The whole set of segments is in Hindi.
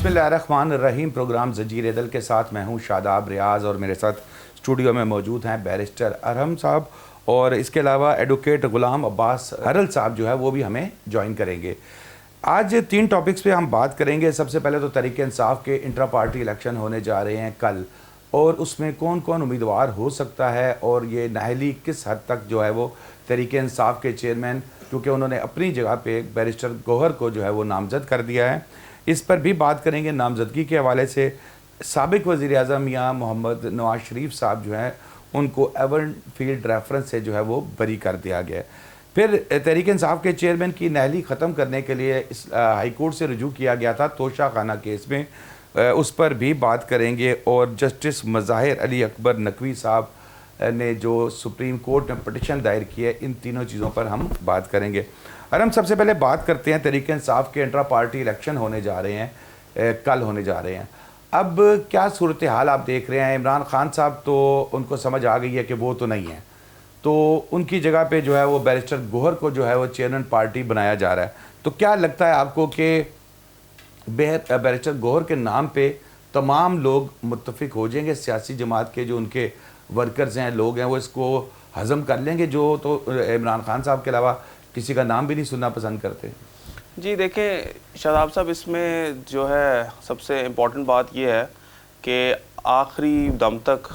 बिस्मिल्लाहिर्रहमानिर्रहीम। प्रोग्राम ज़ंजीर दल के साथ मैं हूँ शादाब रियाज़ और मेरे साथ स्टूडियो में मौजूद हैं बैरिस्टर अरहम साहब और इसके अलावा एडवोकेट ग़ुलाम अब्बास हरल साहब जो है वो भी हमें ज्वाइन करेंगे। आज 3 टॉपिक्स पे हम बात करेंगे। सबसे पहले तो तहरीक इंसाफ के इंट्रा पार्टी इलेक्शन होने जा रहे हैं कल, और उसमें कौन कौन उम्मीदवार हो सकता है और ये नाहली किस हद तक जो है वो तहरीक इंसाफ के चेयरमैन, क्योंकि उन्होंने अपनी जगह पे बैरिस्टर गौहर को जो है वो नामज़द कर दिया है, इस पर भी बात करेंगे। नामज़दगी के हवाले से साबिक़ वज़ीर-ए-आज़म मियां मोहम्मद नवाज़ शरीफ साहब जो हैं उनको एवन फील्ड रेफरेंस से जो है वो बरी कर दिया गया है। फिर तहरीक इंसाफ के चेयरमैन की नाअहली ख़त्म करने के लिए हाई कोर्ट से रुजू किया गया था तोशा खाना केस में, उस पर भी बात करेंगे। और जस्टिस मज़ाहिर अली अकबर नकवी साहब ने जो सुप्रीम कोर्ट में पटिशन दायर की है, इन तीनों चीज़ों पर हम बात करेंगे। और हम सबसे पहले बात करते हैं तहरीक इंसाफ के इंट्रा पार्टी इलेक्शन होने जा रहे हैं, कल होने जा रहे हैं। अब क्या सूरत हाल आप देख रहे हैं? इमरान खान साहब तो उनको समझ आ गई है कि वो तो नहीं है, तो उनकी जगह पे जो है वो बैरिस्टर गौहर को जो है वो चेयरमैन पार्टी बनाया जा रहा है। तो क्या लगता है आपको कि बैरिस्टर गौहर के नाम पे तमाम लोग मुत्तफिक हो जाएंगे, सियासी जमात के जो उनके वर्कर्स हैं, लोग हैं, वो इसको हज़म कर लेंगे, जो तो इमरान खान साहब के अलावा किसी का नाम भी नहीं सुनना पसंद करते? जी देखें शादाब साहब, इसमें जो है सबसे इम्पॉर्टेंट बात यह है कि आखिरी दम तक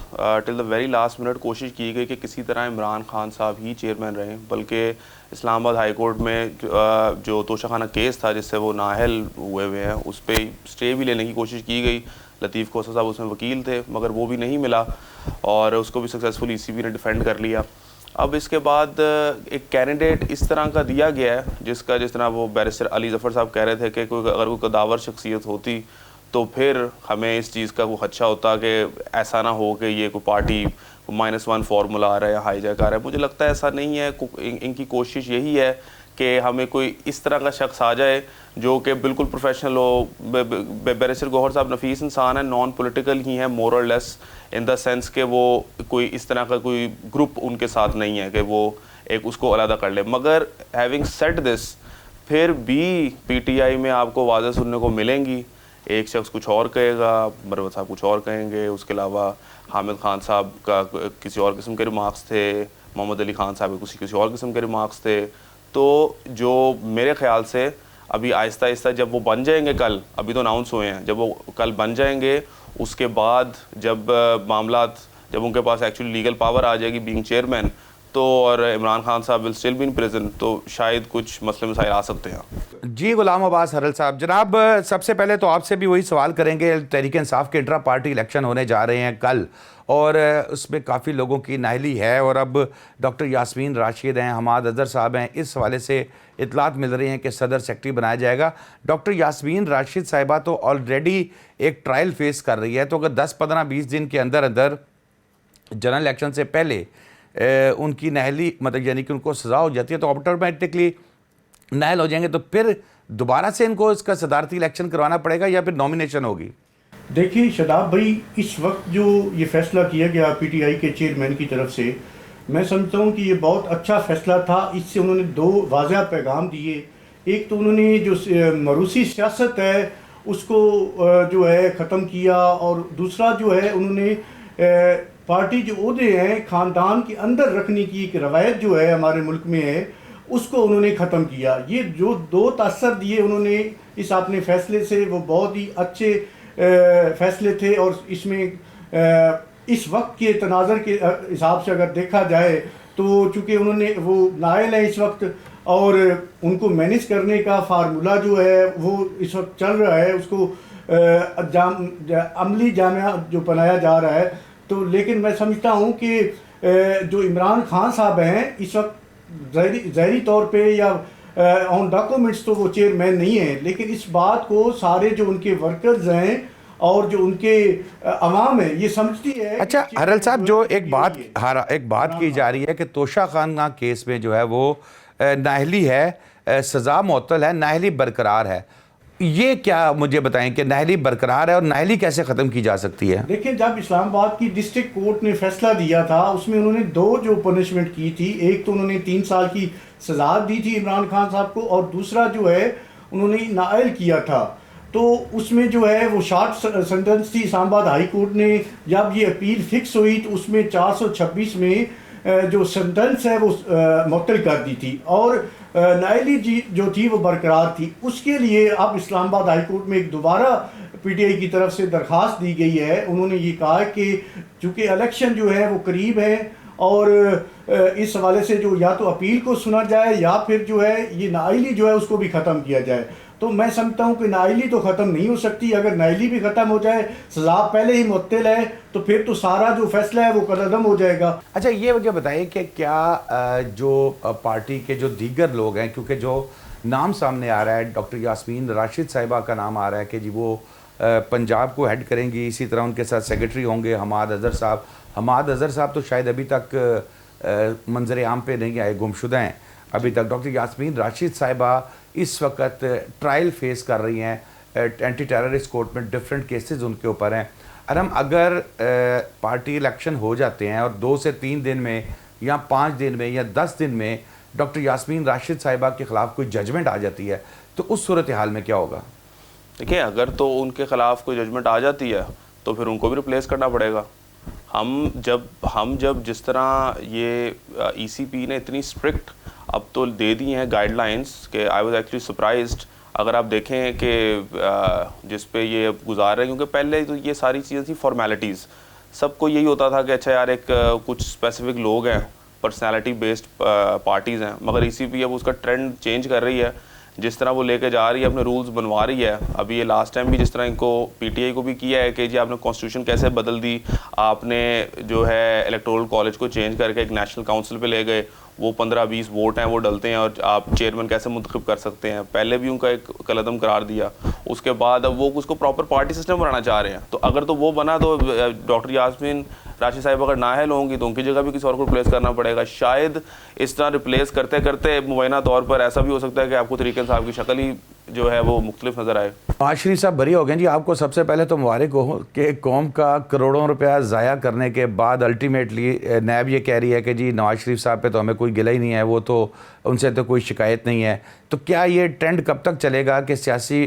till the very last minute कोशिश की गई कि किसी तरह इमरान खान साहब ही चेयरमैन रहें, बल्कि इस्लामाबाद हाई कोर्ट में जो तोशाखाना केस था जिससे वो नाअहल हुए हैं, उस पर स्टे भी लेने की कोशिश की गई। लतीफ़ खोसा साहब उसमें वकील थे, मगर वो भी नहीं मिला और उसको भी सक्सेसफुल ECB ने डिफेंड कर लिया। अब इसके बाद एक कैंडिडेट इस तरह का दिया गया है जिसका, जिस तरह वो बैरिस्टर अली ज़फ़र साहब कह रहे थे कि अगर कोई कदावर शख्सियत होती तो फिर हमें इस चीज़ का वो खदशा होता कि ऐसा ना हो कि ये कोई पार्टी -1 फार्मूला आ रहा है या हाईजैक आ रहा है। मुझे लगता है ऐसा नहीं है। इनकी कोशिश यही है कि हमें कोई इस तरह का शख्स आ जाए जो कि बिल्कुल प्रोफेशनल हो। बैरिस्टर गौहर साहब नफीस इंसान है, नॉन पॉलिटिकल ही है, मोर और लेस, इन द सेंस कि वो कोई इस तरह का कोई ग्रुप उनके साथ नहीं है कि वो एक उसको अलग कर ले। मगर हैविंग सेड दिस, फिर भी PTI में आपको वाज़ेह सुनने को मिलेंगी। एक शख्स कुछ और कहेगा, मरवत साहब कुछ और कहेंगे, उसके अलावा हामिद खान साहब का किसी और किस्म के रिमार्क्स थे, मोहम्मद अली खान साहब के किसी और किस्म के रिमार्क्स थे। तो जो मेरे ख्याल से अभी आहिस्ता आहिस्ता जब वो बन जाएंगे, कल अभी तो अनाउंस हुए हैं, जब वो कल बन जाएंगे उसके बाद जब मामलात, जब उनके पास एक्चुअली लीगल पावर आ जाएगी बीइंग चेयरमैन, तो और इमरान खान साहब will still be in prison, तो शायद कुछ मसले मसाइल आ सकते हैं। जी ग़ुलाम अब्बास हरल साहब, जनाब सबसे पहले तो आपसे भी वही सवाल करेंगे। तहरीक इंसाफ के इंट्रा पार्टी इलेक्शन होने जा रहे हैं कल और उसमें काफ़ी लोगों की नाअहली है और अब डॉक्टर यास्मीन राशिद हैं, हमाद अज़हर साहब हैं, इस हवाले से इतलात मिल रही हैं कि सदर सेक्रेटरी बनाया जाएगा। डॉक्टर यास्मीन राशिद साहिबा तो ऑलरेडी एक ट्रायल फेस कर रही है, तो अगर 10, 15, 20 दिन के अंदर अंदर जनरल इलेक्शन से पहले उनकी नाअहली, मतलब यानी कि उनको सज़ा हो जाती है, तो ऑटोमेटिकली नाअहल हो जाएंगे, तो फिर दोबारा से इनको इसका सदारती इलेक्शन करवाना पड़ेगा या फिर नॉमिनेशन होगी? देखिए शादाब भाई, इस वक्त जो ये फैसला किया गया PTI के चेयरमैन की तरफ से, मैं समझता हूँ कि ये बहुत अच्छा फैसला था। इससे उन्होंने 2 वाज़ेह पैगाम दिए। एक तो उन्होंने जो मरूसी सियासत है उसको जो है ख़त्म किया, और दूसरा जो है उन्होंने पार्टी जो ओहदे हैं ख़ानदान के अंदर रखने की एक रवायत जो है हमारे मुल्क में है, उसको उन्होंने ख़त्म किया। ये जो 2 तासर दिए उन्होंने इस अपने फ़ैसले से, वो बहुत ही अच्छे फ़ैसले थे। और इसमें इस वक्त के तनाज़र के हिसाब से अगर देखा जाए तो चूँकि उन्होंने वो नाअहल है इस वक्त, और उनको मैनेज करने का फार्मूला जो है वो इस वक्त चल रहा है, उसको अमली जामिया जो बनाया जा रहा है। तो लेकिन मैं समझता हूँ कि जो इमरान खान साहब हैं इस वक्त ज़ाहिरी तौर पे या ऑन डॉक्यूमेंट्स तो वो चेयरमैन नहीं है, लेकिन इस बात को सारे जो उनके वर्कर्स हैं और जो उनके अवाम है ये समझती है। अच्छा हरल साहब, जो एक बात की जा रही है कि तोशा खाना केस में जो है वो नाअहली है, सज़ा मुअत्तल है, नाअहली बरकरार है, ये क्या मुझे बताएं कि नाअहली बरकरार है और नाअहली कैसे ख़त्म की जा सकती है? देखिए, जब इस्लामाबाद की डिस्ट्रिक्ट कोर्ट ने फैसला दिया था उसमें उन्होंने 2 जो पनिशमेंट की थी, एक तो उन्होंने 3 साल की सज़ा दी थी इमरान खान साहब को, और दूसरा जो है उन्होंने नाअहल किया था। तो उसमें जो है वो शॉर्ट सेंटेंस थी। इस्लामाबाद हाई कोर्ट ने जब ये अपील फिक्स हुई तो उसमें 426 में जो सेंटेंस है वो मुअत्तल कर दी थी और नाइली जी जो थी वो बरकरार थी। उसके लिए अब इस्लामाबाद हाई कोर्ट में एक दोबारा पीटीआई की तरफ से दरख्वास्त दी गई है। उन्होंने ये कहा कि चूँकि इलेक्शन जो है वो करीब है और इस हवाले से जो या तो अपील को सुना जाए या फिर जो है ये नाइली जो है उसको भी ख़त्म किया जाए। तो मैं समझता हूँ कि नाइली तो ख़त्म नहीं हो सकती। अगर नाइली भी ख़त्म हो जाए, सज़ा पहले ही मुअत्तल है, तो फिर तो सारा जो फैसला है वो कलअदम हो जाएगा। अच्छा, ये मुझे बताइए कि क्या जो पार्टी के जो दीगर लोग हैं, क्योंकि जो नाम सामने आ रहा है डॉक्टर यास्मीन राशिद साहिबा का नाम आ रहा है कि जी वो पंजाब को हेड करेंगी, इसी तरह उनके साथ सेक्रेटरी होंगे हमाद अज़हर साहब। हमाद अज़हर साहब तो शायद अभी तक मंजर आम पे नहीं आए, गुमशुदा हैं अभी तक। डॉक्टर यास्मीन राशिद साहिबा इस वक्त ट्रायल फेस कर रही हैं एंटी टेररिस्ट कोर्ट में, डिफरेंट केसेस उनके ऊपर हैं। अरम, अगर पार्टी इलेक्शन हो जाते हैं और 2 से 3 दिन में या 5 दिन में या 10 दिन में डॉक्टर यास्मीन राशिद साहिबा के ख़िलाफ़ कोई जजमेंट आ जाती है, तो उस सूरत हाल में क्या होगा? देखिए, अगर तो उनके ख़िलाफ़ कोई जजमेंट आ जाती है तो फिर उनको भी रिप्लेस करना पड़ेगा। हम जब जिस तरह ये ईसीपी ने इतनी स्ट्रिक्ट अब तो दे दी हैं गाइडलाइंस कि आई वाज एक्चुअली सरप्राइज्ड। अगर आप देखें कि जिस पे ये गुजार रहे हैं, क्योंकि पहले तो ये सारी चीज़ें थी फॉर्मेलिटीज़, सबको यही होता था कि अच्छा यार एक कुछ स्पेसिफिक लोग हैं, पर्सनालिटी बेस्ड पार्टीज़ हैं, मगर ईसीपी अब उसका ट्रेंड चेंज कर रही है। जिस तरह वो लेके जा रही है, अपने रूल्स बनवा रही है। अभी ये लास्ट टाइम भी जिस तरह इनको पीटीआई को भी किया है कि जी आपने कॉन्स्टिट्यूशन कैसे बदल दी, आपने जो है इलेक्टोरल कॉलेज को चेंज करके एक नेशनल काउंसिल पे ले गए, वो 15-20 वोट हैं वो डलते हैं और आप चेयरमैन कैसे मुंतखब कर सकते हैं। पहले भी उनका एक कलदम करार दिया, उसके बाद अब वो उसको प्रॉपर पार्टी सिस्टम बनाना चाह रहे हैं। तो अगर तो वो बना तो डॉक्टर यास्मीन राशिद साहिब अगर नाअहल होंगी तो उनकी जगह भी किसी और को रिप्लेस करना पड़ेगा। शायद इस तरह रिप्लेस करते करते मुबैना तौर पर ऐसा भी हो सकता है कि आपको तरीक़े साहब की शक्ल ही जो है वो मुख्तलिफ नज़र आए। नवाज शरीफ साहब बरी हो गए जी। आपको सबसे पहले तो मुबारक हो कि कौम का करोड़ों रुपया ज़ाया करने के बाद अल्टीमेटली नैब ये कह रही है कि जी नवाज शरीफ साहब पे तो हमें कोई गिला ही नहीं है, वो तो उनसे तो कोई शिकायत नहीं है। तो क्या ये ट्रेंड कब तक चलेगा कि सियासी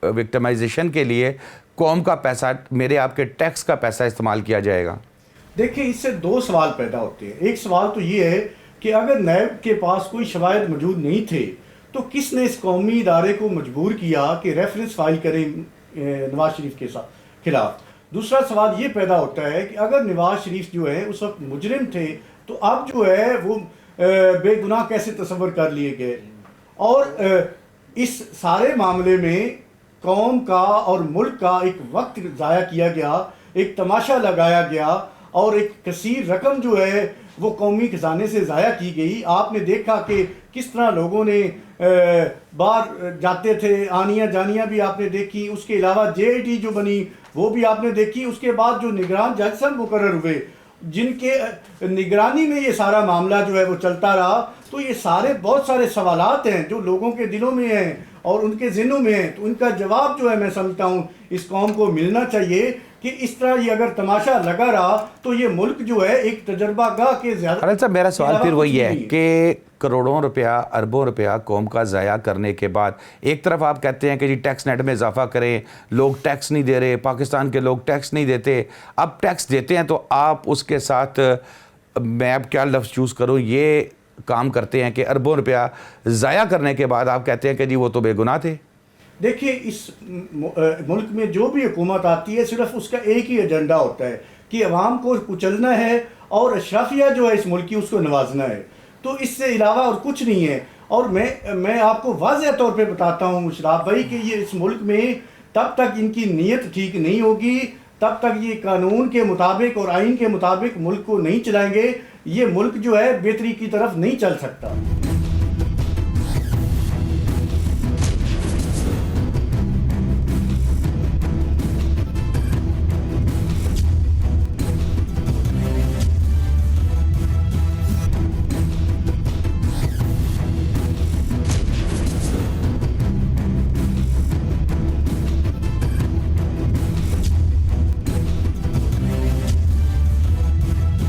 विक्टिमाइजेशन के लिए कौम का पैसा, मेरे आपके टैक्स का पैसा इस्तेमाल किया जाएगा? देखिए, इससे 2 सवाल पैदा होते हैं। एक सवाल तो ये है कि अगर नैब के पास कोई शवाहिद मौजूद नहीं थे तो किसने इस कौमी इदारे को मजबूर किया कि रेफरेंस फाइल करें नवाज शरीफ के खिलाफ। दूसरा सवाल ये पैदा होता है कि अगर नवाज शरीफ जो है उस वक्त मुजरिम थे तो अब जो है वो बेगुनाह कैसे तस्वर कर लिए गए। और इस सारे मामले में कौम का और मुल्क का एक वक्त ज़ाया किया गया, एक तमाशा लगाया गया और एक कसीर रकम जो है वो कौमी खजाने से ज़ाया की गई। आपने देखा कि किस तरह लोगों ने बाहर जाते थे, आनियाँ जानियाँ भी आपने देखी। उसके अलावा जेआईटी जो बनी वो भी आपने देखी। उसके बाद जो निगरान जज साहब मुकर्रर हुए जिनके निगरानी में ये सारा मामला जो है वो चलता रहा। तो ये सारे बहुत सारे सवालात हैं जो लोगों के दिलों में हैं और उनके ज़हनों में हैं। तो उनका जवाब जो है मैं समझता हूँ इस कौम को मिलना चाहिए कि इस तरह ये अगर तमाशा लगा रहा तो ये मुल्क जो है एक तजर्बागाह के ज़्यादा। मेरा सवाल फिर वही है कि करोड़ों रुपया, अरबों रुपया कौम का ज़ाया करने के बाद एक तरफ आप कहते हैं कि जी टैक्स नेट में इजाफा करें, लोग टैक्स नहीं दे रहे, पाकिस्तान के लोग टैक्स नहीं देते। अब टैक्स देते हैं तो आप उसके साथ, मैं अब क्या लफ्ज़ चूज़ करूँ, ये काम करते हैं कि अरबों रुपया ज़ाया करने के बाद आप कहते हैं कि जी वो तो बेगुनाह थे। देखिए, इस मुल्क में जो भी हुकूमत आती है सिर्फ उसका एक ही एजेंडा होता है कि अवाम को कुचलना है और अशराफिया जो है इस मुल्क की उसको नवाजना है। तो इससे अलावा और कुछ नहीं है। और मैं आपको वाज़ेह तौर पे बताता हूँ मुशर्रफ भाई कि ये इस मुल्क में तब तक इनकी नीयत ठीक नहीं होगी, तब तक ये कानून के मुताबिक और आइन के मुताबिक मुल्क को नहीं चलाएंगे, ये मुल्क जो है बेहतरी की तरफ नहीं चल सकता।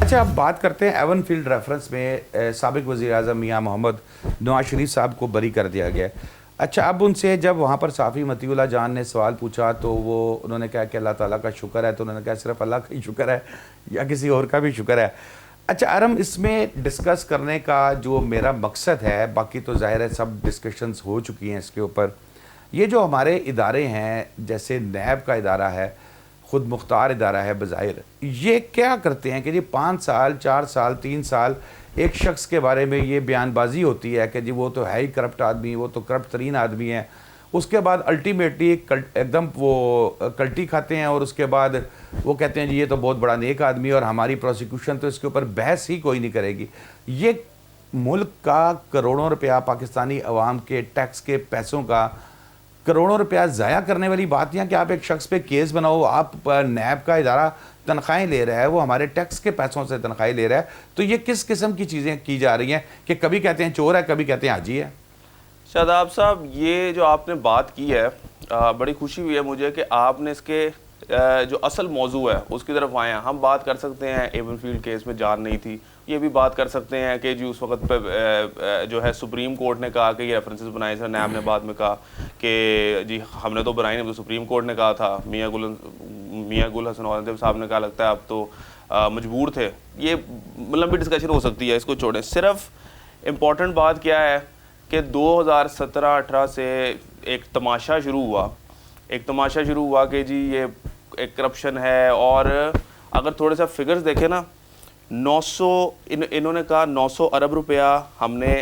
अच्छा, अब बात करते हैं एवन फील्ड रेफरेंस में साबिक वज़ीर आज़म मियां मोहम्मद नवाज शरीफ साहब को बरी कर दिया गया है। अच्छा, अब उनसे जब वहाँ पर साफ़ी मतीउल्लाह जान ने सवाल पूछा तो वो उन्होंने कहा कि अल्लाह ताला का शुक्र है, तो उन्होंने कहा सिर्फ अल्लाह का ही शुक्र है या किसी और का भी शुक्र है। अच्छा अरम, इसमें डिस्कस करने का जो मेरा मकसद है, बाकी तो ज़ाहिर है सब डिस्कशंस हो चुकी हैं इसके ऊपर, ये जो हमारे इदारे हैं जैसे नैब का इदारा है, ख़ुद मुख्तार इदारा है बज़ाहिर, ये क्या करते हैं कि जी 5 साल 4 साल 3 साल एक शख्स के बारे में ये बयानबाजी होती है कि जी वो तो है ही करप्ट आदमी, वो तो करप्ट तरीन आदमी है, उसके बाद अल्टीमेटली एकदम वो कल्टी खाते हैं और उसके बाद वो कहते हैं जी ये तो बहुत बड़ा नेक आदमी है और हमारी प्रोसिक्यूशन तो इसके ऊपर बहस ही कोई नहीं करेगी। ये मुल्क का करोड़ों रुपया, पाकिस्तानी अवाम के टैक्स के पैसों का करोड़ों रुपया ज़ाया करने वाली बात नहीं कि आप एक शख्स पे केस बनाओ। आप नैब का इदारा तनख्वाहें ले रहा है, वो हमारे टैक्स के पैसों से तनख्वाहें ले रहा है, तो ये किस किस्म की चीज़ें की जा रही हैं कि कभी कहते हैं चोर है, कभी कहते हैं हाजी है। शादाब साहब, ये जो आपने बात की है, बड़ी खुशी हुई है मुझे कि आपने इसके जो असल मौजू है उसकी तरफ आए हैं। हम बात कर सकते हैं एवनफील्ड केस में जान नहीं थी, ये भी बात कर सकते हैं कि जी उस वक्त पे जो है सुप्रीम कोर्ट ने कहा कि ये रेफरेंसेस बनाए थे, नैब ने बाद में कहा कि जी हमने तो बनाए नहीं, तो सुप्रीम कोर्ट ने कहा था, मियाँ गुल हसन औरंगजेब साहब ने कहा, लगता है अब तो मजबूर थे। ये लंबी डिस्कशन हो सकती है, इसको छोड़ें। सिर्फ इम्पॉर्टेंट बात क्या है कि 2017-18 से एक तमाशा शुरू हुआ कि जी ये एक करप्शन है। और अगर थोड़े सा फिगर्स देखें ना, 900 इन्होंने कहा 900 अरब रुपया हमने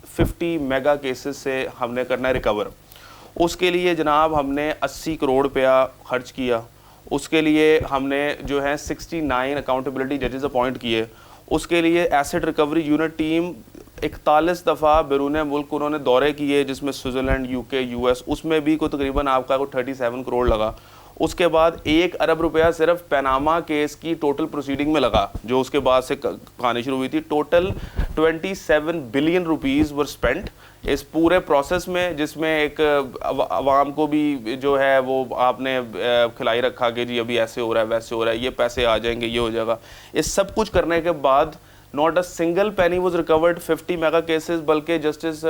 50 मेगा केसेस से हमने करना है रिकवर। उसके लिए जनाब हमने 80 करोड़ रुपया खर्च किया। उसके लिए हमने जो है 69 अकाउंटेबिलिटी जजेस अपॉइंट किए। उसके लिए एसेट रिकवरी यूनिट टीम 41 दफ़ा बैरून मुल्क उन्होंने दौरे किए, जिसमें स्विट्ज़रलैंड, यूके, यूएस, उसमें भी कोई तकरीबन आपका को 37 करोड़ लगा। उसके बाद 1 अरब रुपया सिर्फ पनामा केस की टोटल प्रोसीडिंग में लगा, जो उसके बाद से कहानी शुरू हुई थी। टोटल 27 बिलियन रुपीज़ वर स्पेंट इस पूरे प्रोसेस में, जिसमें एक अवाम को भी जो है वो आपने खिलाई रखा कि जी अभी ऐसे हो रहा है, वैसे हो रहा है, ये पैसे आ जाएंगे, ये हो जाएगा। इस सब कुछ करने के बाद not a single penny was recovered 50 mega cases, बल्कि जस्टिस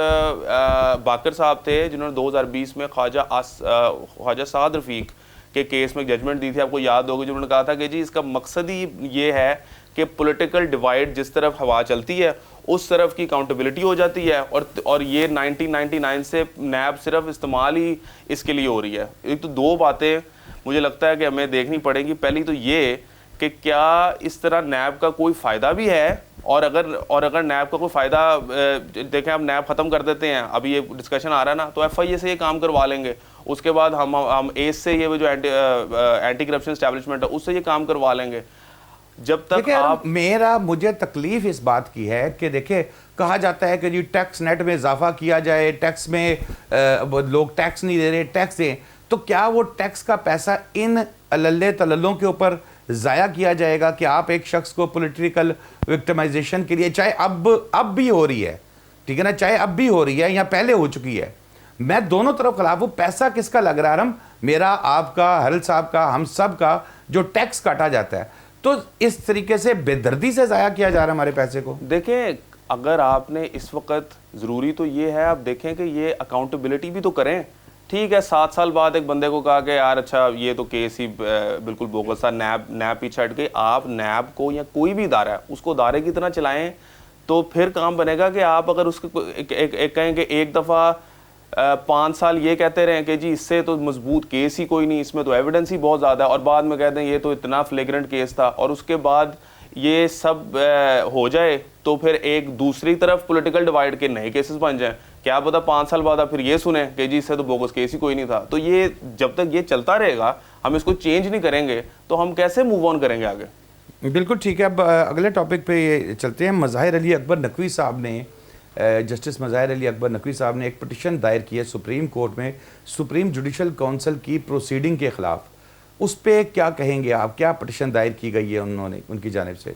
बाकर साहब थे जिन्होंने 2020 में ख्वाजा साद रफ़ीक के केस में जजमेंट दी थी। आपको याद होगी, जिन्होंने कहा था कि जी इसका मकसद ही ये है कि पॉलिटिकल डिवाइड जिस तरफ हवा चलती है उस तरफ की अकाउंटेबिलिटी हो जाती है। और ये 1999 से नैब सिर्फ इस्तेमाल ही इसके लिए हो रही है। एक तो दो बातें मुझे लगता है कि हमें देखनी पड़ेंगी। पहली तो ये कि क्या इस तरह नैब का कोई फ़ायदा भी है, और अगर नैब का कोई फ़ायदा, देखें आप नैब ख़त्म कर देते हैं, अभी ये डिस्कशन आ रहा है ना, तो FIA से ये काम करवा लेंगे, उसके बाद हम एस से ये जो एंटी करप्शन एस्टैब्लिशमेंट है उससे ये काम करवा लेंगे। जब तक आप मुझे तकलीफ इस बात की है कि देखिए कहा जाता है कि जी टैक्स नेट में इजाफा किया जाए, टैक्स में लोग टैक्स नहीं दे रहे, टैक्स दें, तो क्या वो टैक्स का पैसा इन अल्ले तल्लों के ऊपर ज़ाया किया जाएगा कि आप एक शख्स को पॉलिटिकल विक्टिमाइजेशन के लिए, चाहे अब भी हो रही है, ठीक है ना, चाहे अब भी हो रही है या पहले हो चुकी है, मैं दोनों तरफ खिलाफ हूं। पैसा किसका लग रहा है हम, मेरा, आपका, हरल साहब का, हम सब का जो टैक्स काटा जाता है, तो इस तरीके से बेदर्दी से ज़ाया किया जा रहा है हमारे पैसे को। देखें, अगर आपने इस वक्त ज़रूरी तो ये है, आप देखें कि ये अकाउंटेबिलिटी भी तो करें। ठीक है, 7 साल बाद एक बंदे को कहा कि यार अच्छा ये तो केस ही बिल्कुल बोगस था, नैब पीछे हट गई। आप नैब को या कोई भी इदारा है उसको इदारे की तरह चलाएं, तो फिर काम बनेगा। कि आप अगर उसको एक कहें कि एक दफ़ा 5 साल ये कहते रहें कि जी इससे तो मजबूत केस ही कोई नहीं, इसमें तो एविडेंस ही बहुत ज़्यादा है, और बाद में कहते हैं ये तो इतना फ्लेग्रेंट केस था, और उसके बाद ये सब हो जाए, तो फिर एक दूसरी तरफ पॉलिटिकल डिवाइड के नए केसेस बन जाएं। क्या पता 5 साल बाद फिर ये सुने कि जी इससे तो बोगस केस ही कोई नहीं था। तो ये जब तक ये चलता रहेगा, हम इसको चेंज नहीं करेंगे, तो हम कैसे मूव ऑन करेंगे आगे। बिल्कुल ठीक है। अब अगले टॉपिक पे ये चलते हैं। मज़ाहिर अली अकबर नकवी साहब ने, जस्टिस मज़ाहिर अली अकबर नकवी साहब ने एक पिटिशन दायर की है सुप्रीम कोर्ट में सुप्रीम जुडिशल काउंसिल की प्रोसीडिंग के ख़िलाफ़। उस पर क्या कहेंगे आप, क्या पिटिशन दायर की गई है उन्होंने, उनकी जानिब से?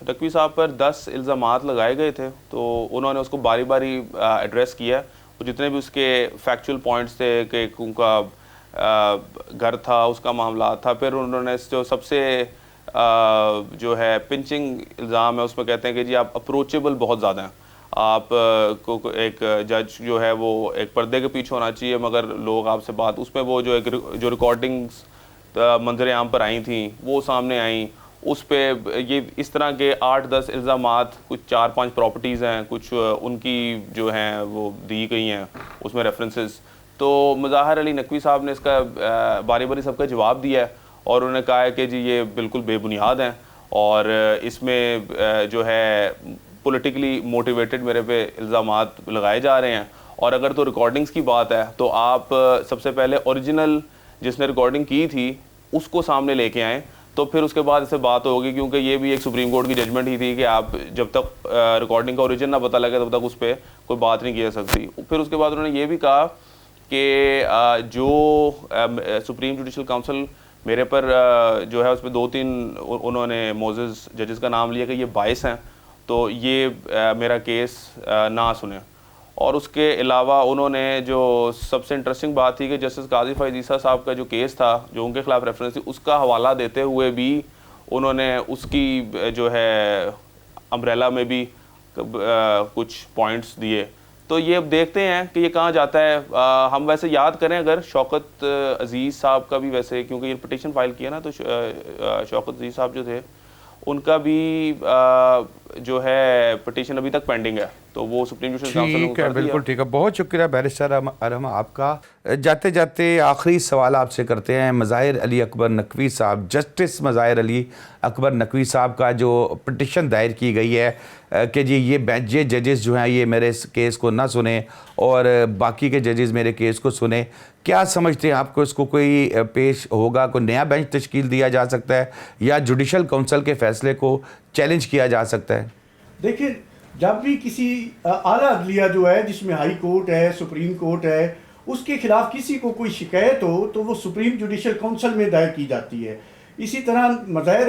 नकवी साहब पर 10 इल्ज़ामात लगाए गए थे, तो उन्होंने उसको बारी बारी एड्रेस किया। वो जितने भी उसके फैक्चुअल पॉइंट्स थे कि उनका घर था, उसका मामला था, फिर उन्होंने जो सबसे जो है पिंचिंग इल्ज़ाम है उसमें कहते हैं कि जी आप अप्रोचेबल बहुत ज़्यादा हैं, आप को एक जज जो है वो एक पर्दे के पीछे होना चाहिए, मगर लोग आपसे बात उसमें वो जो रिकॉर्डिंग्स मंजर आम पर आई थी वो सामने आई, उस पे ये इस तरह के 8-10 इल्ज़ामात, कुछ 4-5 प्रॉपर्टीज़ हैं, कुछ उनकी जो हैं वो दी गई हैं उसमें रेफरेंसेस। तो मुज़ाहिर अली नकवी साहब ने इसका बारी बारी सबका जवाब दिया है और उन्होंने कहा है कि जी ये बिल्कुल बेबुनियाद हैं और इसमें जो है पॉलिटिकली मोटिवेटेड मेरे पे इल्ज़ामात लगाए जा रहे हैं। और अगर तो रिकॉर्डिंग्स की बात है तो आप सबसे पहले ओरिजिनल जिसने रिकॉर्डिंग की थी उसको सामने लेके आएँ, तो फिर उसके बाद इससे बात होगी, क्योंकि ये भी एक सुप्रीम कोर्ट की जजमेंट ही थी कि आप जब तक रिकॉर्डिंग का ओरिजिन ना पता लगे तब तक उस पर कोई बात नहीं की जा सकती। फिर उसके बाद उन्होंने ये भी कहा कि जो सुप्रीम जुडिशल काउंसिल मेरे पर जो है उस पर 2-3 उन्होंने मोजेस जजेस का नाम लिया कि ये बाइस हैं, तो ये मेरा केस ना सुने। और उसके अलावा उन्होंने जो सबसे इंटरेस्टिंग बात थी कि जस्टिस काजी फ़ाइज़ ईसा साहब का जो केस था जो उनके ख़िलाफ़ रेफरेंस थी उसका हवाला देते हुए भी उन्होंने उसकी जो है अम्ब्रेला में भी कुछ पॉइंट्स दिए। तो ये अब देखते हैं कि ये कहाँ जाता है। हम वैसे याद करें अगर शौकत अज़ीज़ साहब का भी, वैसे क्योंकि ये पिटीशन फाइल किया ना, तो शौकत अज़ीज़ साहब जो थे उनका भी जो है पिटीशन अभी तक पेंडिंग है, तो वो सुप्रीम जुडिशल काउंसिल ने कर दिया। बिल्कुल ठीक है, बहुत शुक्रिया बैरिस्टर अरहम आपका। जाते जाते आखिरी सवाल आपसे करते हैं। मज़ाहिर अली अकबर नकवी साहब, जस्टिस मज़ाहिर अली अकबर नकवी साहब का जो पिटीशन दायर की गई है कि जी ये जजेस जो हैं ये मेरे केस को ना सुने और बाकी के जजेस मेरे केस को सुने, क्या समझते हैं आपको इसको कोई पेश होगा, कोई नया बेंच तश्कील दिया जा सकता है या जुडिशल काउंसिल के फैसले को चैलेंज किया जा सकता है? देखिए, जब भी किसी आला अदलिया जो है जिसमें हाई कोर्ट है, सुप्रीम कोर्ट है, उसके खिलाफ किसी को कोई शिकायत हो तो वो सुप्रीम जुडिशल काउंसिल में दायर की जाती है। इसी तरह मज़ाहिर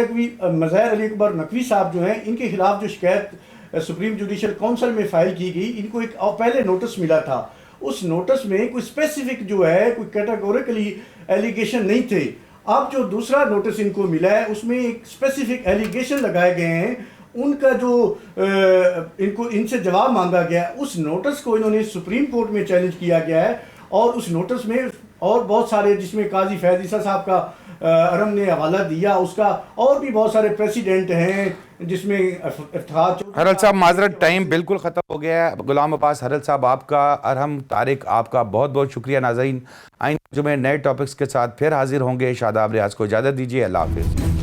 अली अकबर नकवी साहब जो हैं इनके खिलाफ जो शिकायत सुप्रीम जुडिशल काउंसिल में फ़ाइल की गई, इनको एक पहले नोटिस मिला था। उस नोटिस में कोई स्पेसिफिक जो है कोई कैटेगोरिकली एलिगेशन नहीं थे। अब जो दूसरा नोटिस इनको मिला है उसमें एक स्पेसिफिक एलिगेशन लगाए गए हैं, उनका जो इनसे जवाब मांगा गया, उस नोटिस को इन्होंने सुप्रीम कोर्ट में चैलेंज किया गया है। और उस नोटिस में और बहुत सारे, जिसमें काजी फ़ैज़ ईसा साहब का अरम ने हवाला दिया, उसका और भी बहुत सारे प्रेसिडेंट हैं जिसमें हरल साहब माजरत टाइम बिल्कुल ख़त्म हो गया है। गुलाम अब्बास हरल साहब आपका, अरहम तारिक आपका बहुत बहुत शुक्रिया। नाज़रीन, आइंदा जुमे नए टॉपिक्स के साथ फिर हाजिर होंगे। शादाब रियाज को इजाज़त दीजिए। अल्लाह हाफ़िज़।